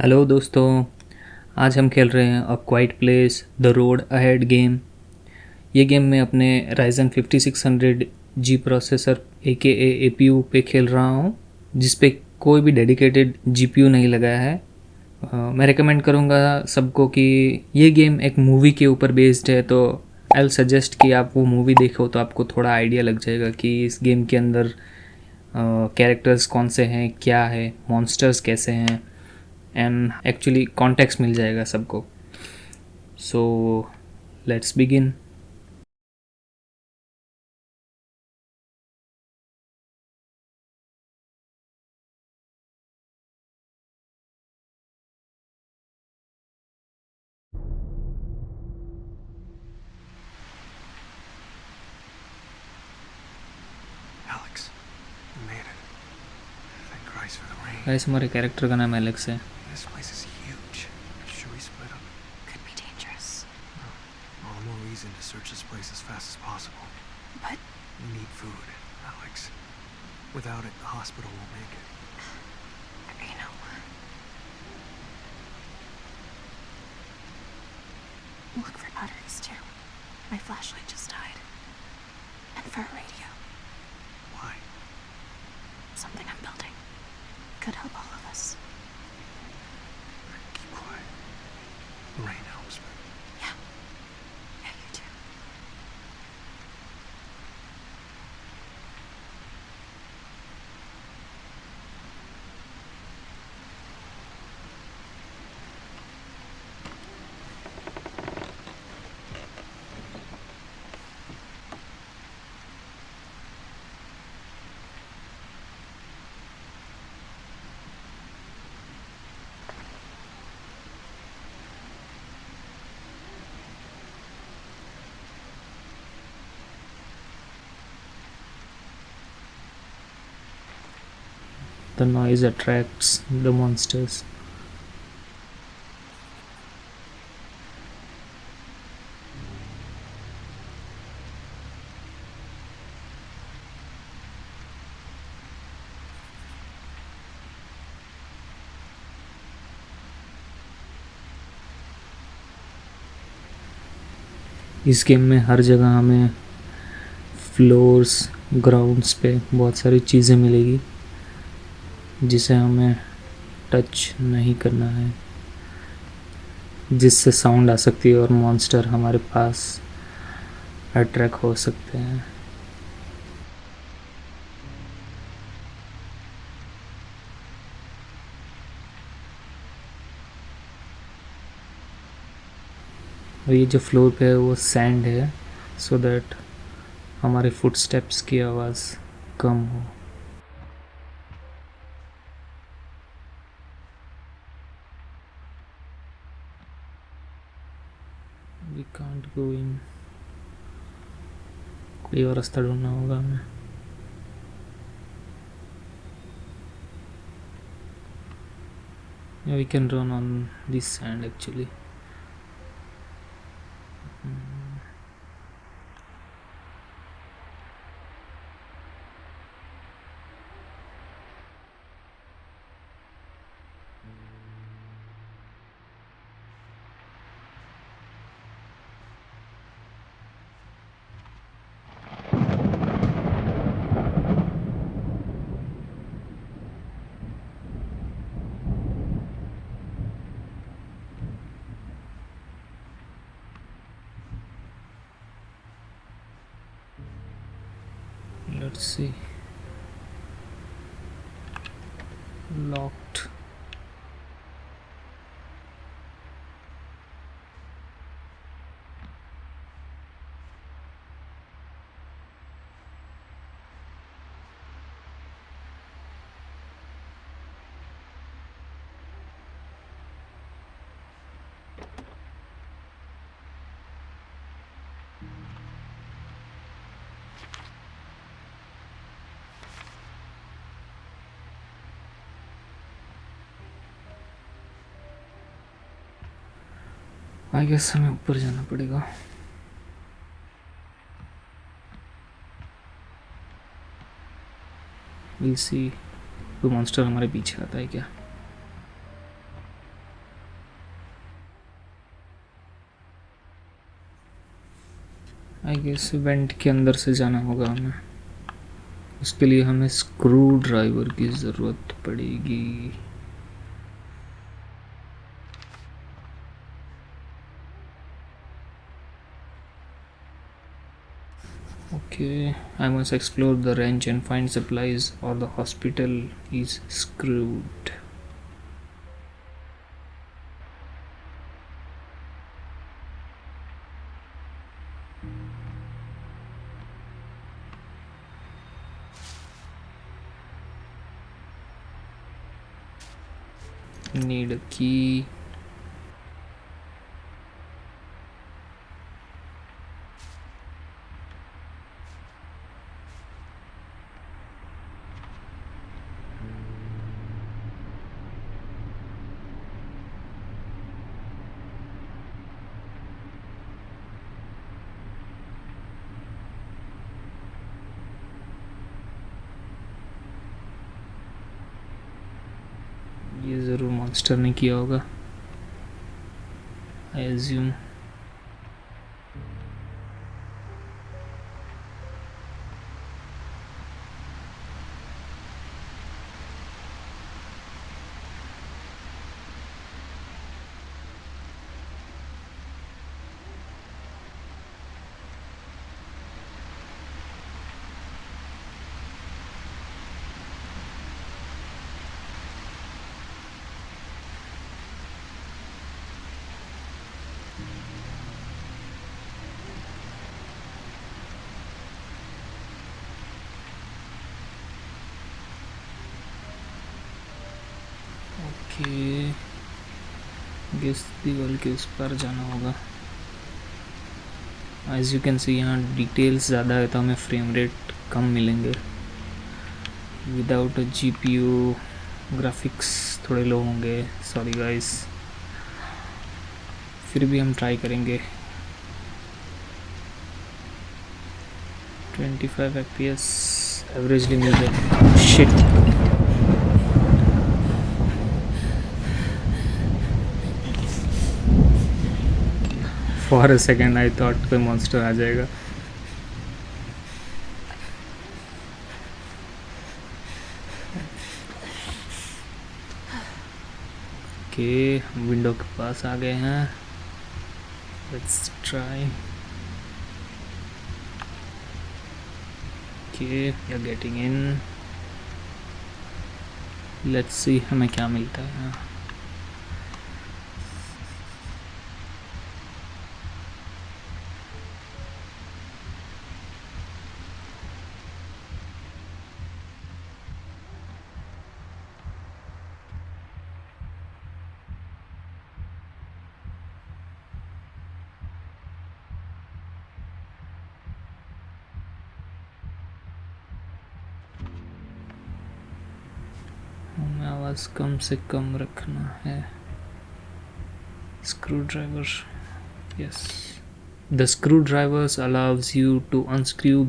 Hello दोस्तों। आज हम खेल रहे हैं a quiet place the road ahead game. ये गेम मैं अपने Ryzen 5600 G processor AKA APU पे खेल रहा हूँ, जिस पे कोई भी डेडिकेटेड GPU नहीं लगाया है। मैं रेकमेंड करूँगा सबको कि ये गेम एक मूवी के ऊपर बेस्ड है, तो आई विल सजेस्ट कि आप वो मूवी देखो तो आपको थोड़ा आइडिया लग जाएगा कि इस गेम के अंदर कैरेक्टर्स कौन से हैं, क्या है, मॉन्स्टर्स कैसे हैं, एंड एक्चुअली कॉन्टेक्स्ट मिल जाएगा सबको। So let's begin. Alex, you made it. Thank Christ for the rain. Guys, हमारे कैरेक्टर का नाम एलेक्स है। This place is huge. Should we split up? Could be dangerous. All the more reason to search this place as fast as possible. But We need food, Alex. Without it, the hospital won't make it. look for batteries too. My flashlight just died. And for a radio. Why? Something I'm building. Could help all of us. Keep quiet. The rain helps, but Yeah. Yeah, you too. The noise attracts the monsters. इस game में हर जगह हमें floors, grounds पे बहुत सारी चीज़ें मिलेगी जिसे हमें टच नहीं करना है, जिससे साउंड आ सकती है और मॉन्स्टर हमारे पास अट्रैक्ट हो सकते हैं। और ये जो फ्लोर पे है वो सैंड है, सो दैट हमारे फुटस्टेप्स की आवाज़ कम हो। We can't go in. कोई और रास्ता ढूंढना होगा हमें। We can run on this sand actually. Let's see. Locked. I guess हमें ऊपर जाना पड़ेगा। Will see. कोई मॉन्स्टर हमारे पीछे आता है क्या? आई गेस वेंट के अंदर से जाना होगा हमें। उसके लिए हमें स्क्रू ड्राइवर की ज़रूरत पड़ेगी। Okay, I must explore the ranch and find supplies or the hospital is screwed. Need a key. ये ज़रूर मॉन्स्टर ने किया होगा, आई एज्यूम। ओके, गेस दीवार के उस पार जाना होगा। एज यू कैन सी यहाँ डिटेल्स ज़्यादा है तो हमें फ्रेम रेट कम मिलेंगे। विदाउट जीपीयू ग्राफिक्स थोड़े लो होंगे, सॉरी गाइस। फिर भी हम ट्राई करेंगे। 25 FPS एवरेजली मिल जाए। Shit, for a second I thought कोई मॉन्स्टर आ जाएगा। ओके, हम विंडो के पास आ गए हैं। Let's try. Okay, we are getting in. Let's see हमें क्या मिलता है। हमें आवाज़ कम से कम रखना है। Screwdriver, yes. The screwdrivers allows you to unscrew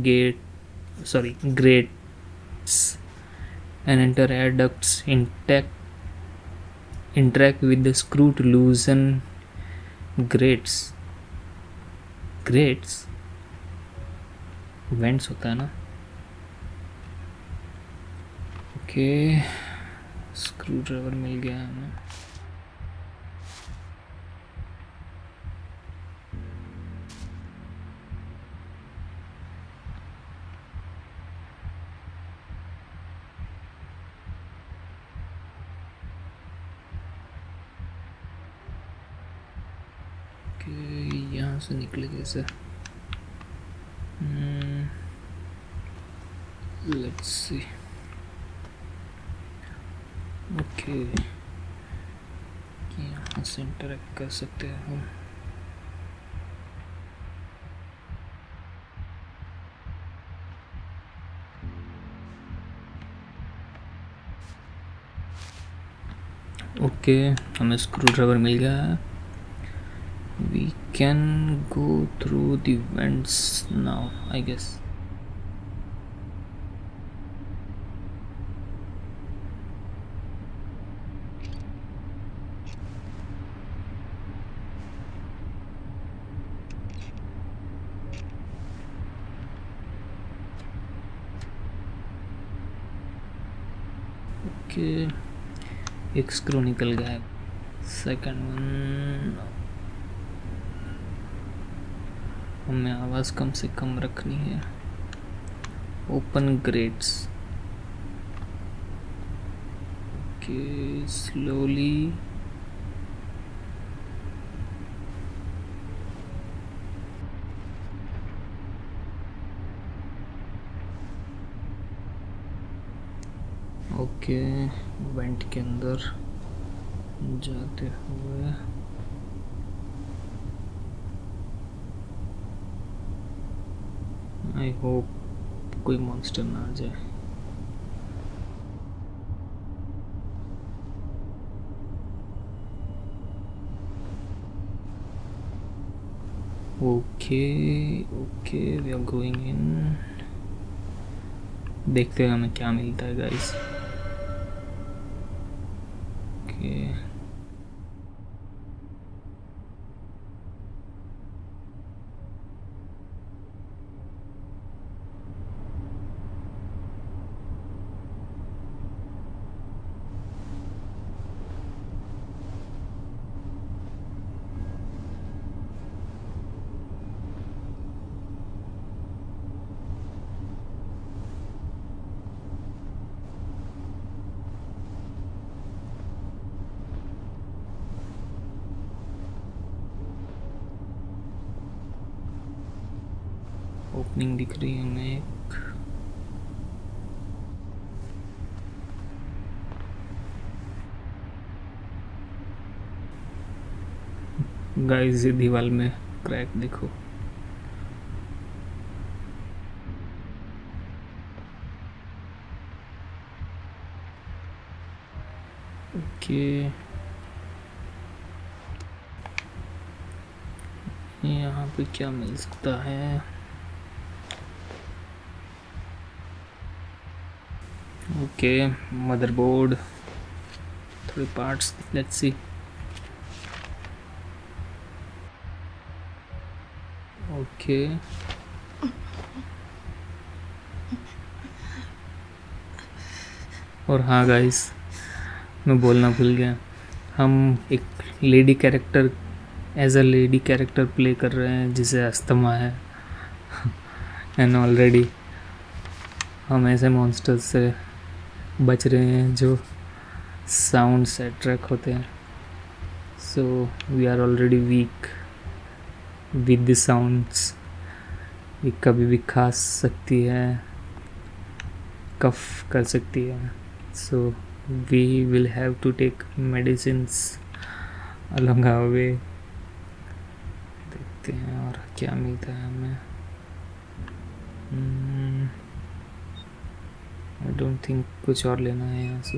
grates and enter air ducts interact with the screw to loosen grates vents होता है ना। ओके, स्क्रू ड्राइवर मिल गया हमें। ओके, यहाँ से निकले कैसे? Let's see. ओके, यहाँ से इंटरेक्ट कर सकते हैं हम। ओके, हमें स्क्रू ड्राइवर मिल गया है। We can go through the vents now I guess. Okay, एक स्क्रू निकल गया है। सेकंड वन, हमें आवाज़ कम से कम रखनी है। Open grades, okay, slowly. Okay, went के अंदर जाते हुए आई होप कोई मॉन्स्टर ना आ जाए। Okay okay, we are going in. देखते हैं हमें क्या मिलता है गाइस। ओके, ओपनिंग दिख रही है हमें एक। गाइस ये दीवार में क्रैक देखो। ओके, यहाँ पे क्या मिल सकता है? ओके, मदरबोर्ड, थोड़े पार्ट्स, लेट्स सी। ओके, और हाँ गाइस, मैं बोलना भूल गया, हम एक lady character, as a lady character play कर रहे हैं जिसे अस्थमा है। एंड ऑलरेडी हम ऐसे मॉन्स्टर्स से बच रहे हैं जो साउंड से अट्रैक्ट होते हैं। So we are already weak with the sounds. ये कभी भी खा सकती है, कफ कर सकती है। So we will have to take medicines along our way. देखते हैं और क्या मिलता है हमें। आई डोंट थिंक कुछ और लेना है यहाँ से।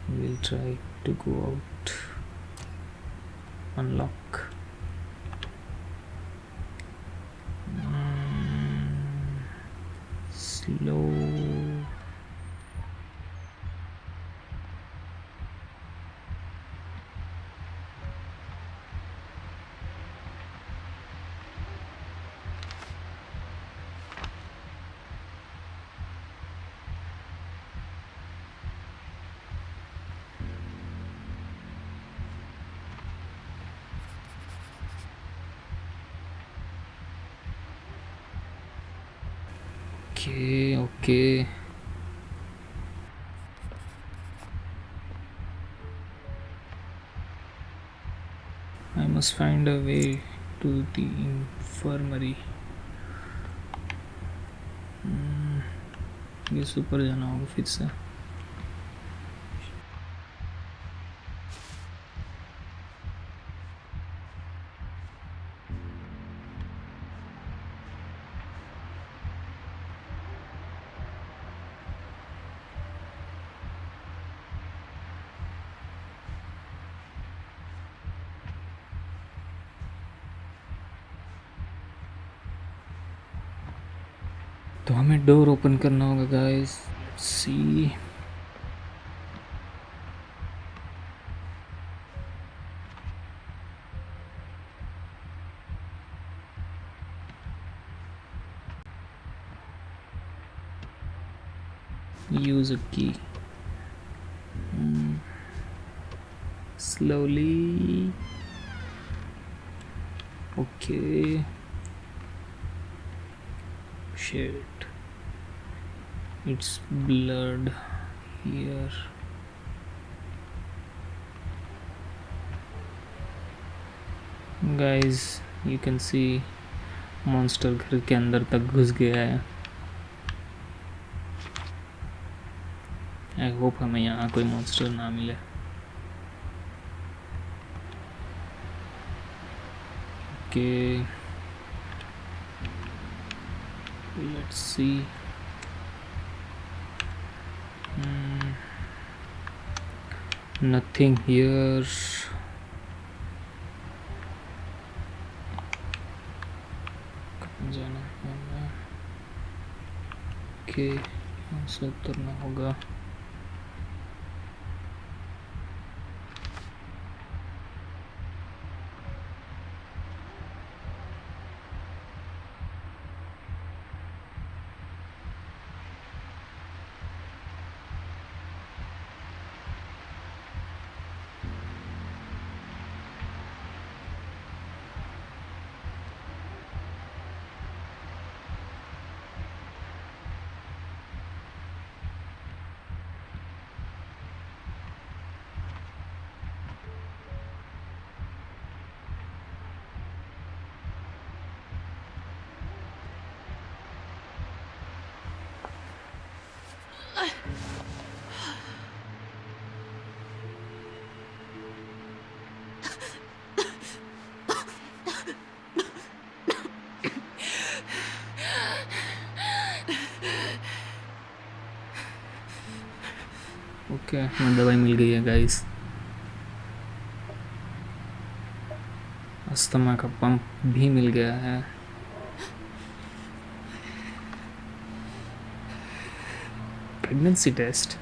Will try to go out, unlock. Slow, okay okay. I must find a way to the infirmary. ये सुपर जाना होगा फिर से। तो हमें डोर ओपन करना होगा guys. See, use a key. Slowly. Okay. Shit, it's blurred here. Guys, you can see monster घर के अंदर तक घुस गया है. आई होप हमें यहाँ कोई मॉन्स्टर ना मिले. Okay, let's see. Nothing here. जाना होगा. ओके, यहाँ से उतरना होगा. ओके, हमें दवाई मिल गई है गाइस. अस्थमा का पंप भी मिल गया है. Pregnancy test.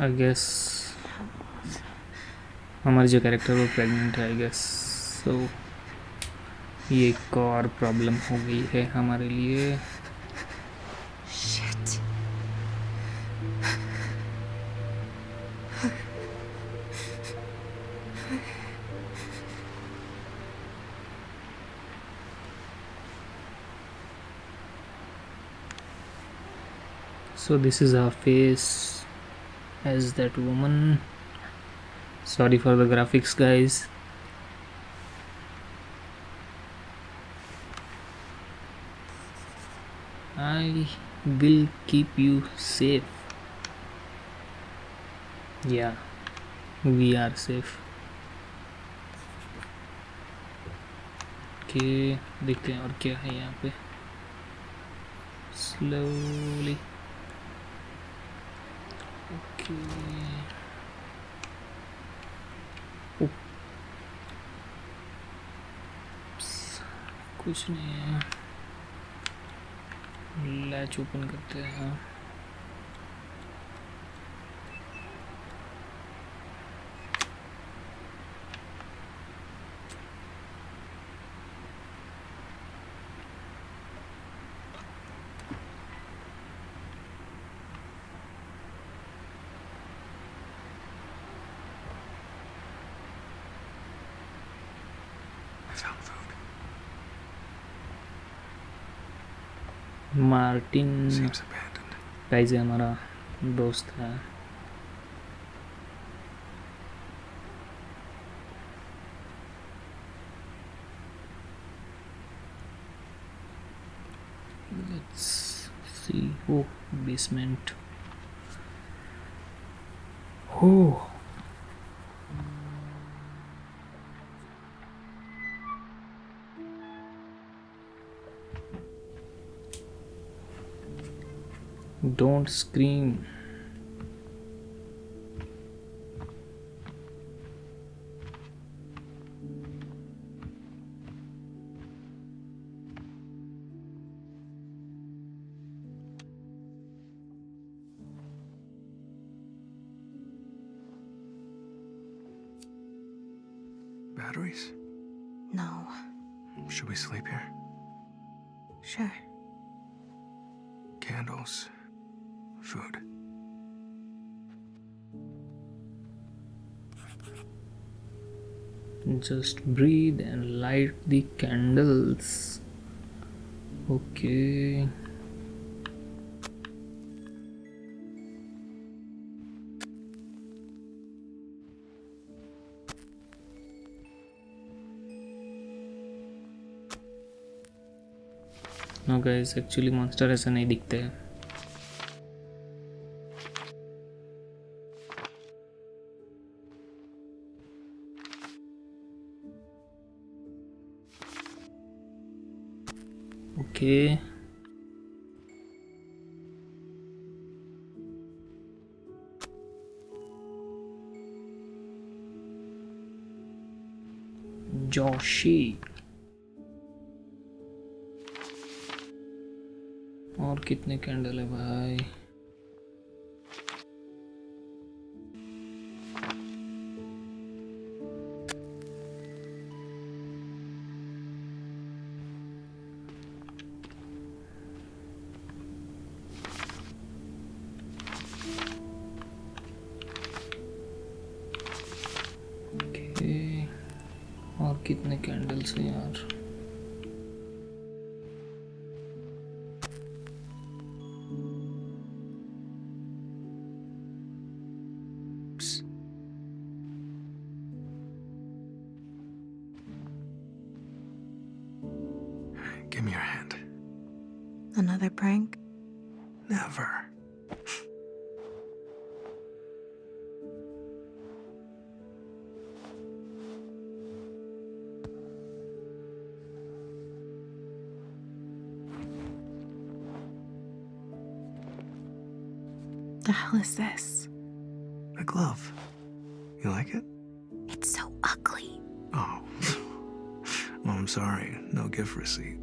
आई गेस हमारी जो कैरेक्टर वो प्रेग्नेंट है. आई गेस सो ये एक और प्रॉब्लम हो गई है हमारे लिए. Shit. So this is our face as that woman. Sorry for the graphics, guys. I will keep you safe. Yeah, we are safe. Okay, देखते हैं और क्या है यहाँ पे. Slowly. Okay. कुछ नहीं है. लैच ओपन करते हैं. I found food. Martin Seems abandoned. Guys हमारा दोस्त है. Let's see. Oh, basement. Oh. Don't scream. batteries? No. Should we sleep here? Sure. Candles. Food. Just breathe and light the candles. Okay. No guys, actually monster ऐसा नहीं दिखते हैं. Okay. Joshi. और कितने candle है भाई? ओके, और कितने कैंडल्स हैं यार? Give me your hand. Another prank? Never. The hell is this? A glove. You like it? It's so ugly. Oh. Well, I'm sorry. No gift receipt.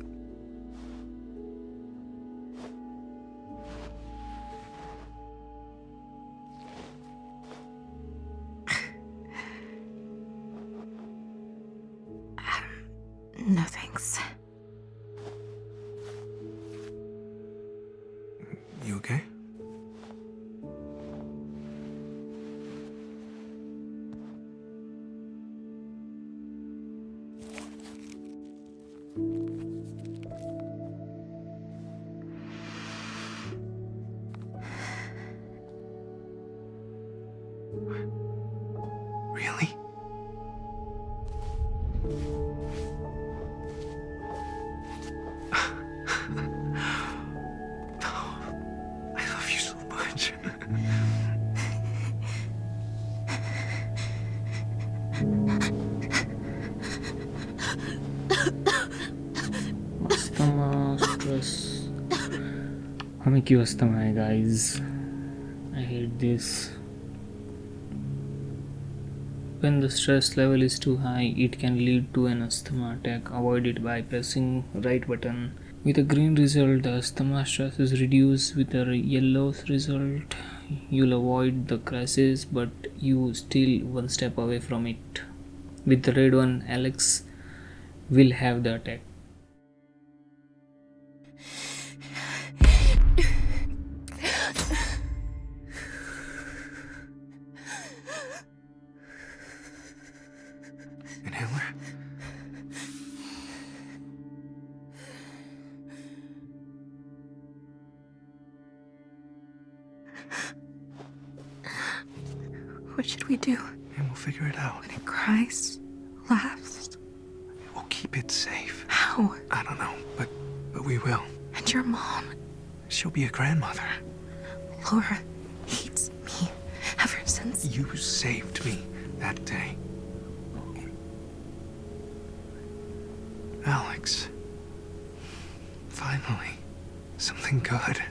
No thanks. You okay? Really? I love you so much. Asthma, stress. हमें क्यों asthma है guys? I hate this. When the stress level is too high, it can lead to an asthma attack. Avoid it by pressing right button. With a green result, the asthma stress is reduced. With a yellow result, you'll avoid the crisis, but you still one step away from it. With the red one, Alex will have the attack. Inhaler? What should we do? And we'll figure it out. When it cries, laughs? We'll keep it safe. How? I don't know, but we will. And your mom? She'll be a grandmother. Laura hates me ever since. You saved me that day. Alex. Finally. Something good.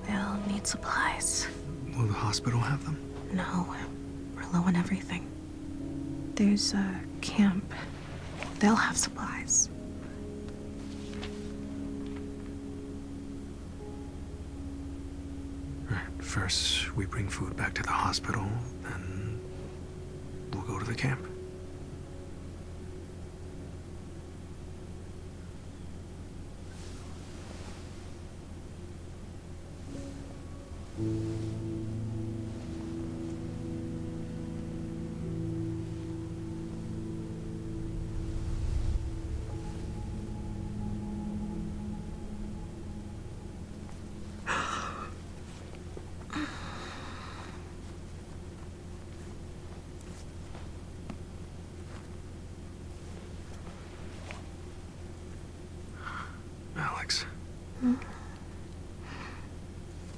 We'll need supplies. Will the hospital have them? No, we're low on everything. There's a camp. They'll have supplies. First, we bring food back to the hospital, then we'll go to the camp. Alex.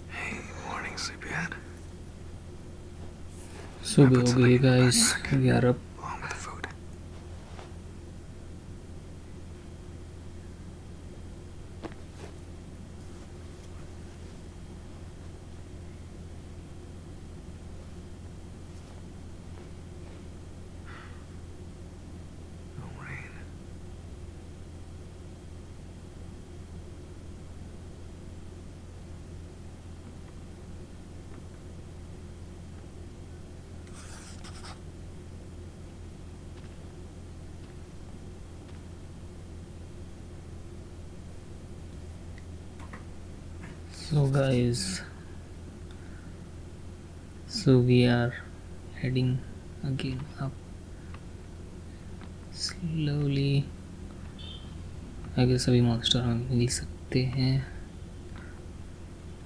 Hey, morning, sleepyhead. सुबह हो गई guys, we are up. Along with the food. No rain. So guys, so we are heading again up slowly. I guess अभी monster हमें मिल सकते हैं.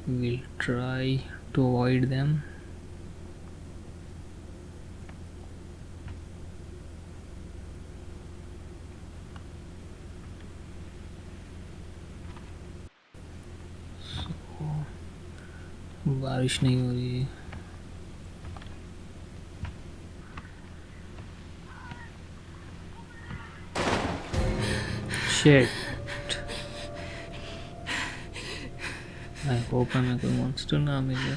We'll try to avoid them. बारिश नहीं हो रही है. Shit. I hope हमें कोई monster ना मिले.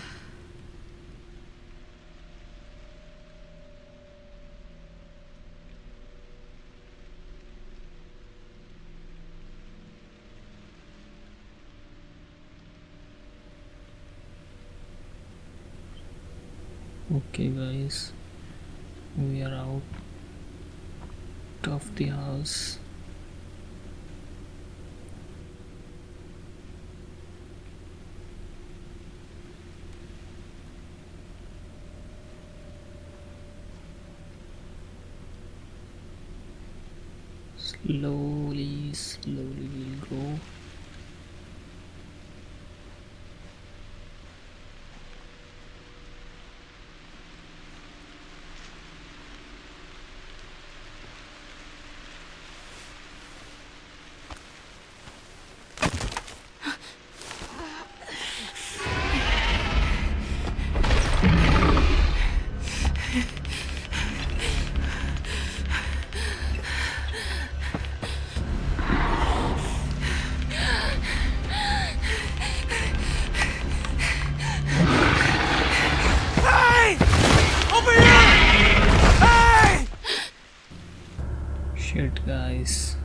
Okay guys, we are out of the house. Slowly we'll go. Shit guys.